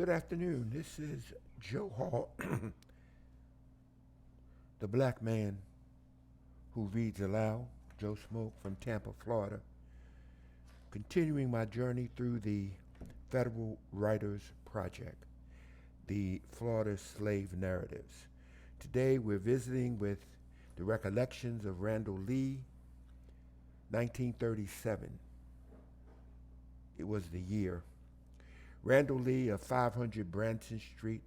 Good afternoon. This is Joe Hall, the black man who reads aloud, Joe Smoke from Tampa, Florida, continuing my journey through the Federal Writers Project, the Florida Slave Narratives. Today we're visiting with the recollections of Randall Lee, 1937. It was the year. Randall Lee of 500 Branson Street,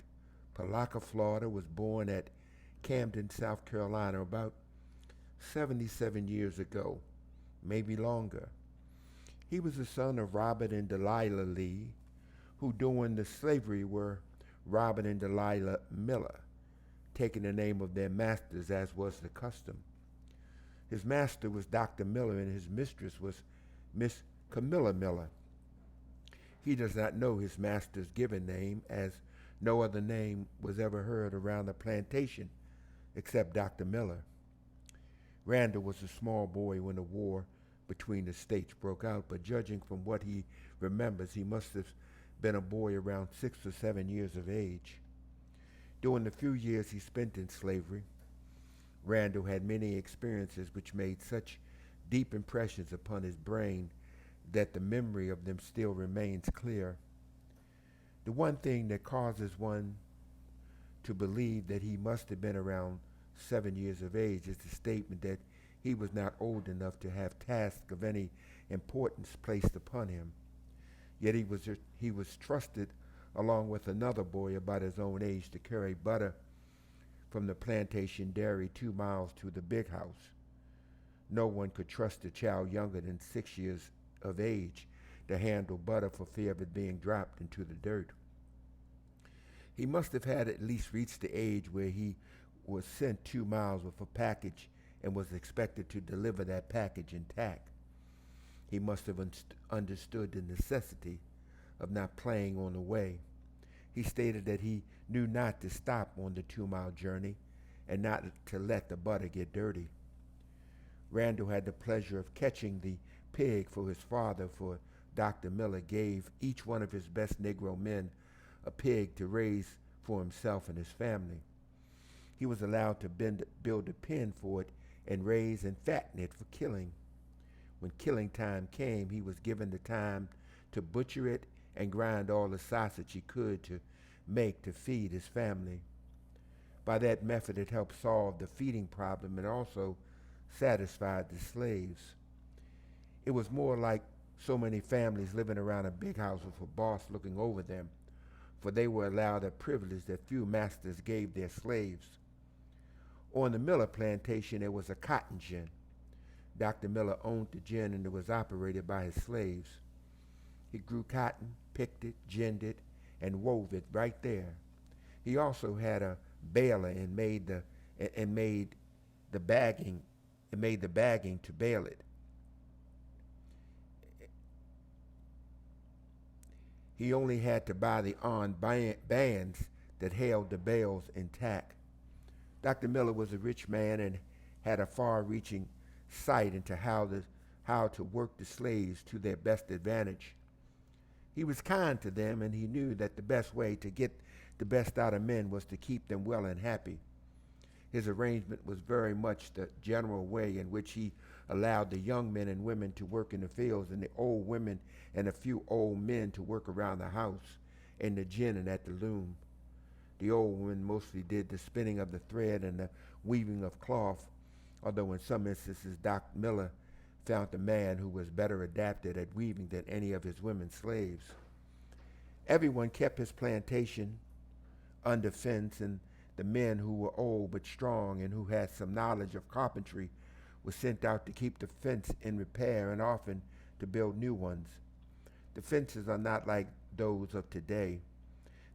Palaca, Florida, was born at Camden, South Carolina about 77 years ago, maybe longer. He was the son of Robert and Delilah Lee, who during the slavery were Robert and Delilah Miller, taking the name of their masters as was the custom. His master was Dr. Miller and his mistress was Miss Camilla Miller. He does not know his master's given name, as no other name was ever heard around the plantation except Dr. Miller. Randall was a small boy when the war between the states broke out, but judging from what he remembers, he must have been a boy around 6 or 7 years of age. During the few years he spent in slavery, Randall had many experiences which made such deep impressions upon his brain that the memory of them still remains clear. The one thing that causes one to believe that he must have been around 7 years of age is the statement that he was not old enough to have tasks of any importance placed upon him. Yet he was trusted along with another boy about his own age to carry butter from the plantation dairy 2 miles to the big house. No one could trust a child younger than 6 years of age to handle butter for fear of it being dropped into the dirt. He must have had at least reached the age where he was sent 2 miles with a package and was expected to deliver that package intact. He must have understood the necessity of not playing on the way. He stated that he knew not to stop on the 2-mile journey and not to let the butter get dirty. Randall had the pleasure of catching the pig for his father, for Dr. Miller gave each one of his best Negro men a pig to raise for himself and his family. He was allowed to build a pen for it and raise and fatten it for killing. When killing time came, he was given the time to butcher it and grind all the sausage he could to make to feed his family. By that method, it helped solve the feeding problem and also satisfied the slaves. It was more like so many families living around a big house with a boss looking over them, for they were allowed a privilege that few masters gave their slaves. On the Miller plantation, there was a cotton gin. Dr. Miller owned the gin and it was operated by his slaves. He grew cotton, picked it, ginned it, and wove it right there. He also had a baler and made the bagging to bale it. He only had to buy the iron bands that held the bales intact. Dr. Miller was a rich man and had a far-reaching sight into how to work the slaves to their best advantage. He was kind to them, and he knew that the best way to get the best out of men was to keep them well and happy. His arrangement was very much the general way in which he allowed the young men and women to work in the fields and the old women and a few old men to work around the house, in the gin and at the loom. The old women mostly did the spinning of the thread and the weaving of cloth, although in some instances Dr. Miller found a man who was better adapted at weaving than any of his women slaves. Everyone kept his plantation under fence, and the men who were old but strong and who had some knowledge of carpentry were sent out to keep the fence in repair and often to build new ones. The fences are not like those of today.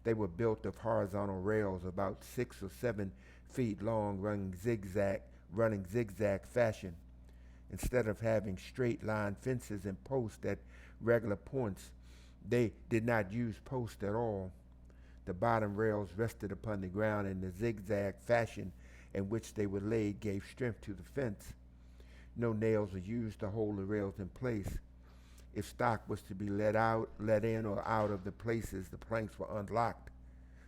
They were built of horizontal rails about 6 or 7 feet long, running zigzag fashion. Instead of having straight line fences and posts at regular points, they did not use posts at all. The bottom rails rested upon the ground, and the zigzag fashion in which they were laid gave strength to the fence. No nails were used to hold the rails in place. If stock was to be let in or out of the places, the planks were unlocked,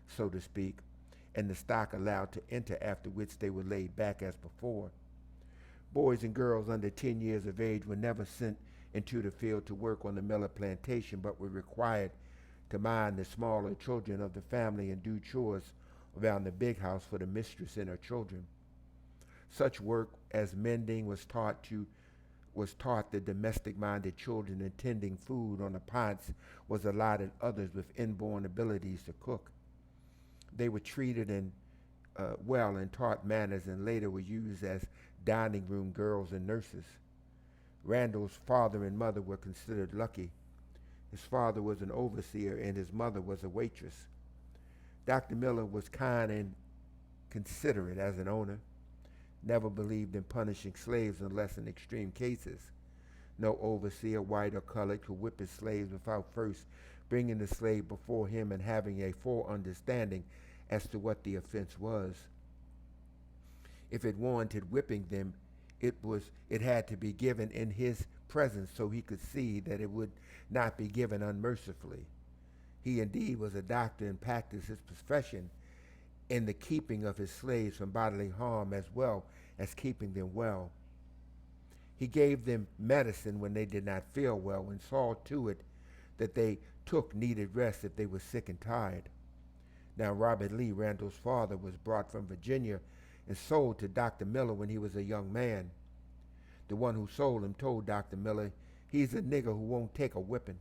so to speak, and the stock allowed to enter, after which they were laid back as before. Boys and girls under 10 years of age were never sent into the field to work on the Miller plantation, but were required to mind the smaller children of the family and do chores around the big house for the mistress and her children. Such work as mending was taught the domestic-minded children, and tending food on the pots was allotted others with inborn abilities to cook. They were treated well and taught manners, and later were used as dining room girls and nurses. Randall's father and mother were considered lucky. His father was an overseer and his mother was a waitress. Dr. Miller was kind and considerate as an owner, never believed in punishing slaves unless in extreme cases. No overseer, white or colored, could whip his slaves without first bringing the slave before him and having a full understanding as to what the offense was. If it warranted whipping them, it had to be given in his presence so he could see that it would not be given unmercifully. He indeed was a doctor and practiced his profession in the keeping of his slaves from bodily harm as well as keeping them well. He gave them medicine when they did not feel well and saw to it that they took needed rest if they were sick and tired. Now, Robert Lee, Randall's father, was brought from Virginia and sold to Dr. Miller when he was a young man. The one who sold him told Dr. Miller, "He's a nigger who won't take a whipping.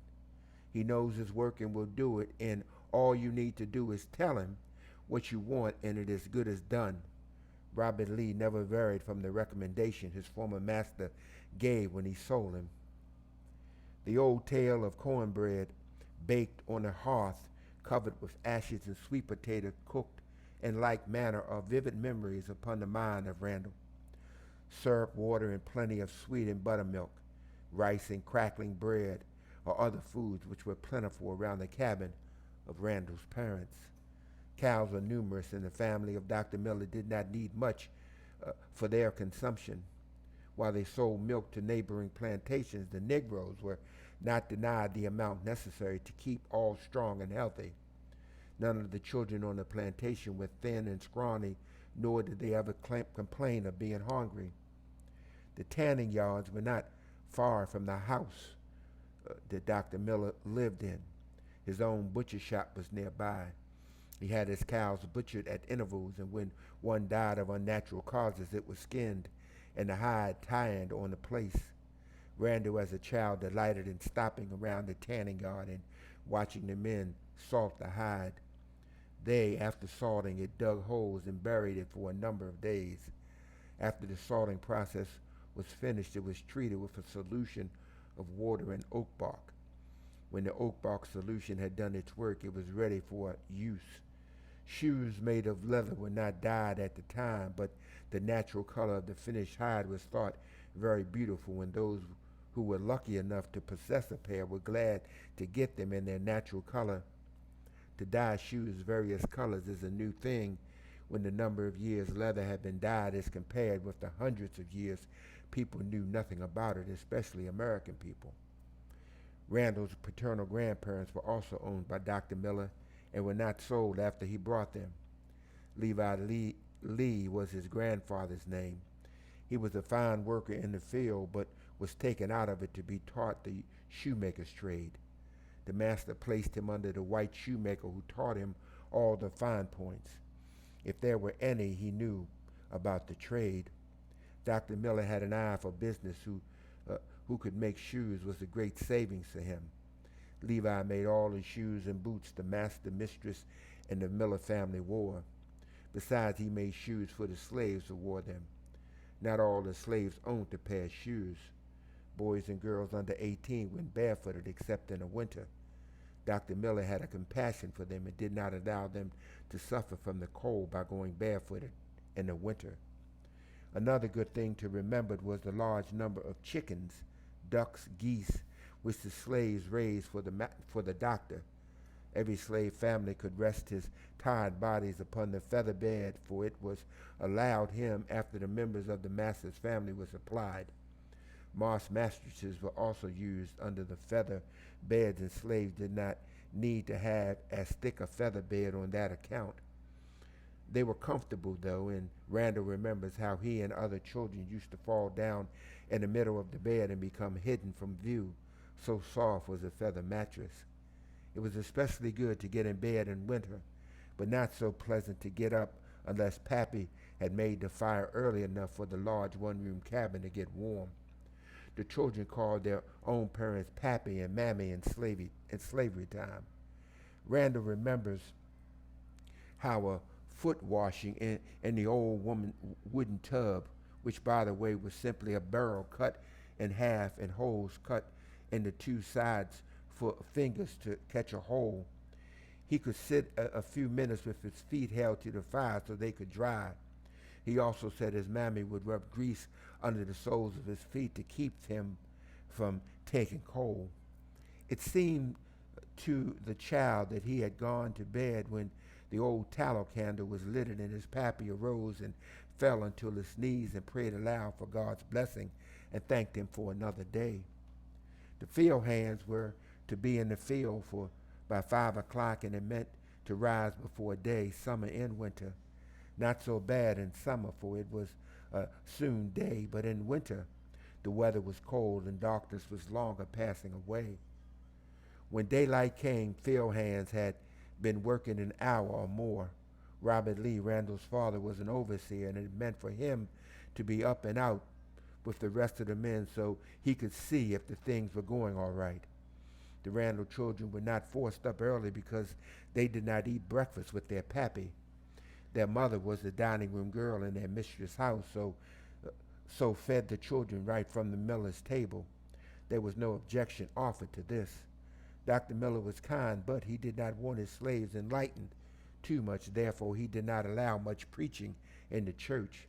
He knows his work and will do it, and all you need to do is tell him what you want, and it is good as done." Robert Lee never varied from the recommendation his former master gave when he sold him. The old tale of cornbread baked on a hearth covered with ashes and sweet potato cooked in like manner are vivid memories upon the mind of Randall. Syrup, water, and plenty of sweet and buttermilk, rice and crackling bread, or other foods which were plentiful around the cabin of Randall's parents. Cows were numerous, and the family of Dr. Miller did not need much for their consumption. While they sold milk to neighboring plantations, the Negroes were not denied the amount necessary to keep all strong and healthy. None of the children on the plantation were thin and scrawny, nor did they ever complain of being hungry. The tanning yards were not far from the house that Dr. Miller lived in. His own butcher shop was nearby. He had his cows butchered at intervals, and when one died of unnatural causes, it was skinned and the hide tanned on the place. Randall, as a child, delighted in stopping around the tanning yard and watching the men salt the hide. They, after salting it, dug holes and buried it for a number of days. After the salting process was finished, it was treated with a solution of water and oak bark. When the oak bark solution had done its work, it was ready for use. Shoes made of leather were not dyed at the time, but the natural color of the finished hide was thought very beautiful, and those who were lucky enough to possess a pair were glad to get them in their natural color. To dye shoes various colors is a new thing when the number of years leather had been dyed is compared with the hundreds of years people knew nothing about it, especially American people. Randall's paternal grandparents were also owned by Dr. Miller and were not sold after he brought them. Levi Lee was his grandfather's name. He was a fine worker in the field, but was taken out of it to be taught the shoemaker's trade. The master placed him under the white shoemaker who taught him all the fine points, if there were any he knew about the trade. Dr. Miller had an eye for business. Who could make shoes was a great savings to him. Levi made all the shoes and boots the master, mistress, and the Miller family wore. Besides, he made shoes for the slaves who wore them. Not all the slaves owned a pair of shoes. Boys and girls under 18 went barefooted except in the winter. Dr. Miller had a compassion for them and did not allow them to suffer from the cold by going barefooted in the winter. Another good thing to remember was the large number of chickens, ducks, geese, which the slaves raised for the doctor. Every slave family could rest his tired bodies upon the feather bed, for it was allowed him after the members of the master's family were supplied. Moss mattresses were also used under the feather beds, and slaves did not need to have as thick a feather bed on that account. They were comfortable, though, and Randall remembers how he and other children used to fall down in the middle of the bed and become hidden from view, so soft was the feather mattress. It was especially good to get in bed in winter, but not so pleasant to get up unless Pappy had made the fire early enough for the large one-room cabin to get warm. The children called their own parents Pappy and Mammy in slavery time. Randall remembers how a foot washing in the old woman wooden tub, which by the way was simply a barrel cut in half and holes cut in the two sides for fingers to catch a hole. He could sit a few minutes with his feet held to the fire so they could dry. He also said his mammy would rub grease under the soles of his feet to keep him from taking cold. It seemed to the child that he had gone to bed when the old tallow candle was lit, and his pappy arose and fell onto his knees and prayed aloud for God's blessing and thanked him for another day. The field hands were to be in the field for by 5 o'clock, and it meant to rise before day, summer and winter. Not so bad in summer, for it was a soon day, but in winter the weather was cold and darkness was longer passing away. When daylight came, field hands had been working an hour or more. Robert Lee, Randall's father, was an overseer, and it meant for him to be up and out with the rest of the men so he could see if the things were going all right. The Randall children were not forced up early because they did not eat breakfast with their pappy. Their mother was the dining room girl in their mistress' house, so fed the children right from the miller's table. There was no objection offered to this. Dr. Miller was kind, but he did not want his slaves enlightened too much. Therefore, he did not allow much preaching in the church.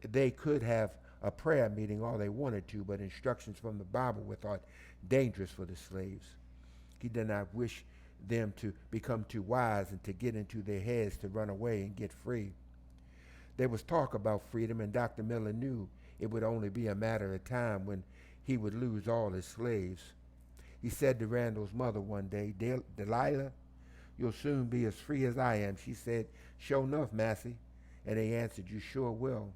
They could have a prayer meeting all they wanted to, but instructions from the Bible were thought dangerous for the slaves. He did not wish them to become too wise and to get into their heads to run away and get free. There was talk about freedom, and Dr. Miller knew it would only be a matter of time when he would lose all his slaves. He said to Randall's mother one day, "Delilah, you'll soon be as free as I am." She said, "Sure enough, Massey." And they answered, "You sure will."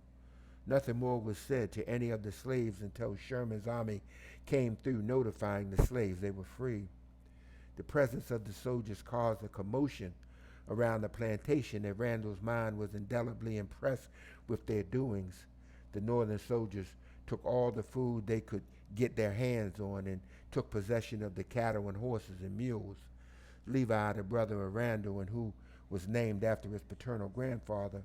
Nothing more was said to any of the slaves until Sherman's army came through notifying the slaves they were free. The presence of the soldiers caused a commotion around the plantation, and Randall's mind was indelibly impressed with their doings. The northern soldiers took all the food they could get their hands on and took possession of the cattle and horses and mules. Levi, the brother of Randall, and who was named after his paternal grandfather,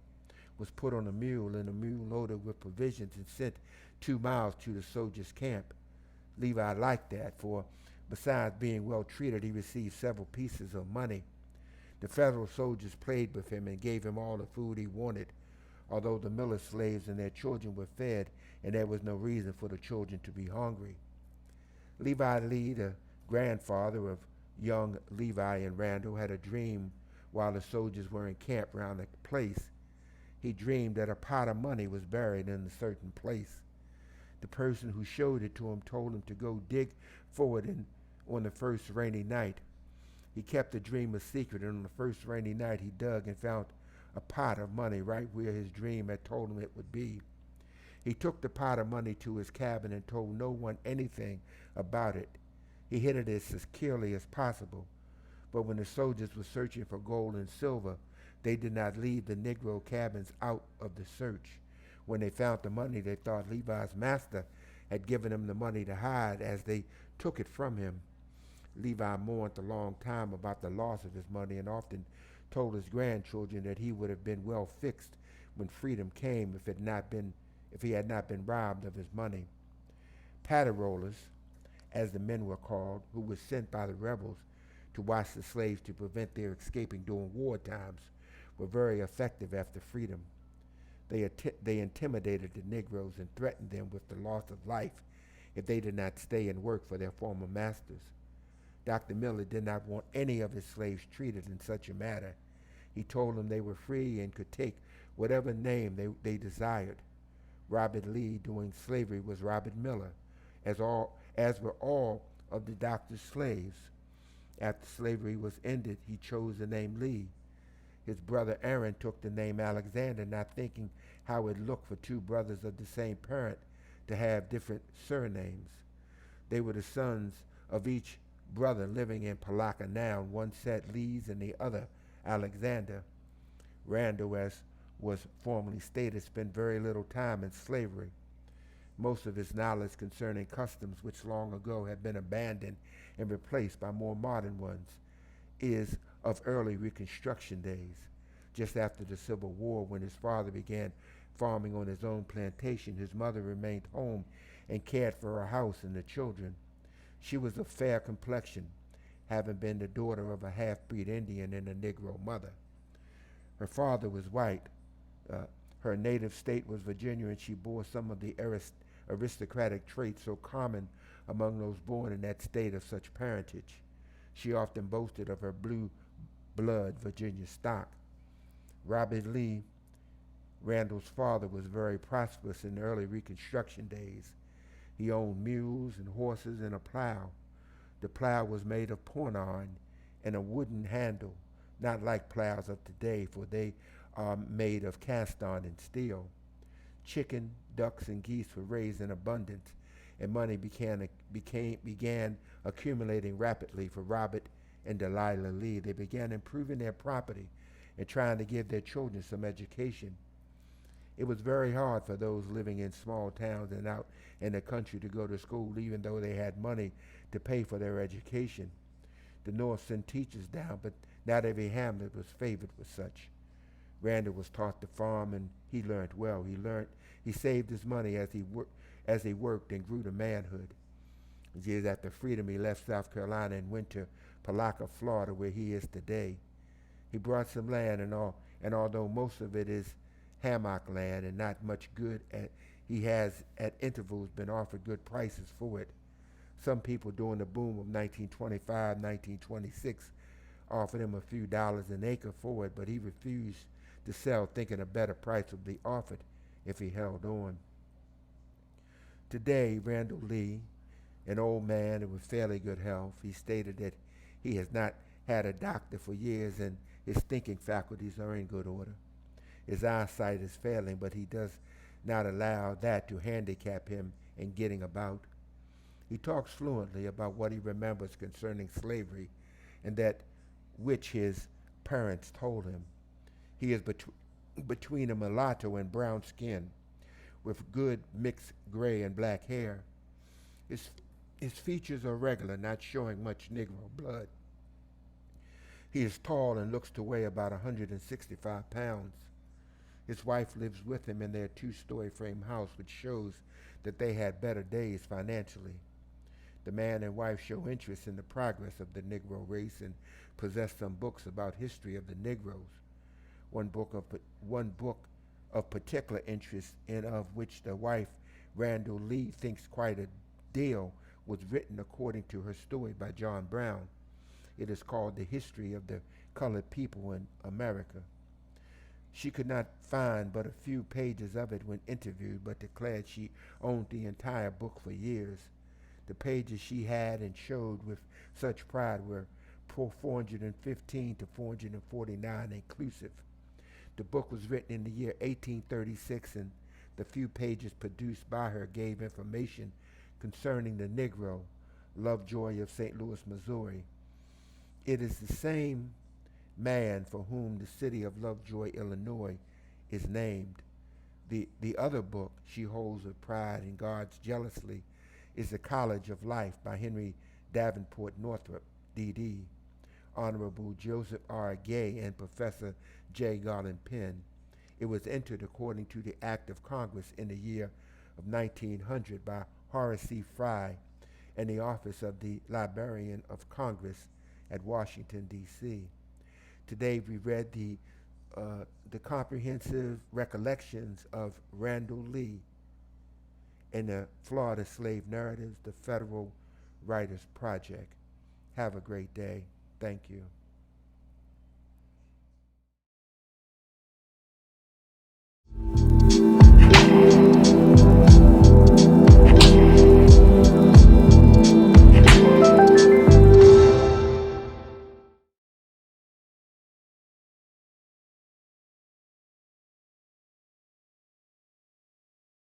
was put on a mule, and a mule loaded with provisions and sent 2 miles to the soldiers' camp. Levi liked that, for besides being well treated, he received several pieces of money. The federal soldiers played with him and gave him all the food he wanted, although the miller slaves and their children were fed, and there was no reason for the children to be hungry. Levi Lee, the grandfather of young Levi and Randall, had a dream while the soldiers were in camp round the place. He dreamed that a pot of money was buried in a certain place. The person who showed it to him told him to go dig for it on the first rainy night. He kept the dream a secret, and on the first rainy night he dug and found a pot of money right where his dream had told him it would be. He took the pot of money to his cabin and told no one anything about it. He hid it as securely as possible. But when the soldiers were searching for gold and silver, they did not leave the Negro cabins out of the search. When they found the money, they thought Levi's master had given him the money to hide as they took it from him. Levi mourned a long time about the loss of his money and often told his grandchildren that he would have been well fixed when freedom came if he had not been robbed of his money. Paterollers, as the men were called, who were sent by the rebels to watch the slaves to prevent their escaping during war times, were very effective after freedom. They intimidated the Negroes and threatened them with the loss of life if they did not stay and work for their former masters. Dr. Miller did not want any of his slaves treated in such a manner. He told them they were free and could take whatever name they desired. Robert Lee during slavery was Robert Miller, as were all of the doctor's slaves. After slavery was ended, he chose the name Lee. His brother Aaron took the name Alexander, not thinking how it looked for two brothers of the same parent to have different surnames. They were the sons of each brother living in Palaka now. One said Lee's and the other Alexander. Randall, as was formerly stated, spent very little time in slavery. Most of his knowledge concerning customs which long ago had been abandoned and replaced by more modern ones is of early Reconstruction days. Just after the Civil War, when his father began farming on his own plantation, his mother remained home and cared for her house and the children. She was of fair complexion, having been the daughter of a half-breed Indian and a Negro mother. Her father was white. Her native state was Virginia, and she bore some of the aristocratic traits so common among those born in that state of such parentage. She often boasted of her blue blood Virginia stock. Robert Lee, Randall's father, was very prosperous in the early Reconstruction days. He owned mules and horses and a plow. The plow was made of porn iron and a wooden handle, not like plows of today, for they are made of cast iron and steel. Chicken, ducks, and geese were raised in abundance, and money began accumulating rapidly for Robert and Delilah Lee. They began improving their property and trying to give their children some education. It was very hard for those living in small towns and out in the country to go to school, even though they had money to pay for their education. The North sent teachers down, but not every hamlet was favored with such. Randall was taught to farm, and he learned well. He saved his money as he worked and grew to manhood. Years after freedom, he left South Carolina and went to Palaka, Florida, where he is today. He brought some land, and although most of it is hammock land and not much good, he has at intervals been offered good prices for it. Some people during the boom of 1925, 1926 offered him a few dollars an acre for it, but he refused to sell, thinking a better price would be offered if he held on. Today, Randall Lee, an old man and with fairly good health, he stated that he has not had a doctor for years and his thinking faculties are in good order. His eyesight is failing, but he does not allow that to handicap him in getting about. He talks fluently about what he remembers concerning slavery and that which his parents told him. He is between a mulatto and brown skin, with good mixed gray and black hair. His features are regular, not showing much Negro blood. He is tall and looks to weigh about 165 pounds. His wife lives with him in their two-story frame house, which shows that they had better days financially. The man and wife show interest in the progress of the Negro race and possess some books about history of the Negroes. One book of particular interest, and of which the wife, Randall Lee, thinks quite a deal, was written according to her story by John Brown. It is called The History of the Colored People in America. She could not find but a few pages of it when interviewed, but declared she owned the entire book for years. The pages she had and showed with such pride were 415 to 449 inclusive. The book was written in the year 1836, and the few pages produced by her gave information concerning the Negro, Lovejoy of St. Louis, Missouri. It is the same man for whom the city of Lovejoy, Illinois, is named. The other book she holds with pride and guards jealously is The College of Life by Henry Davenport Northrop, D.D., Honorable Joseph R. Gay, and Professor J. Garland Penn. It was entered according to the Act of Congress in the year of 1900 by Horace C. Fry and the office of the Librarian of Congress at Washington, D.C. Today we read the comprehensive recollections of Randall Lee in the Florida Slave Narratives, the Federal Writers Project. Have a great day. Thank you.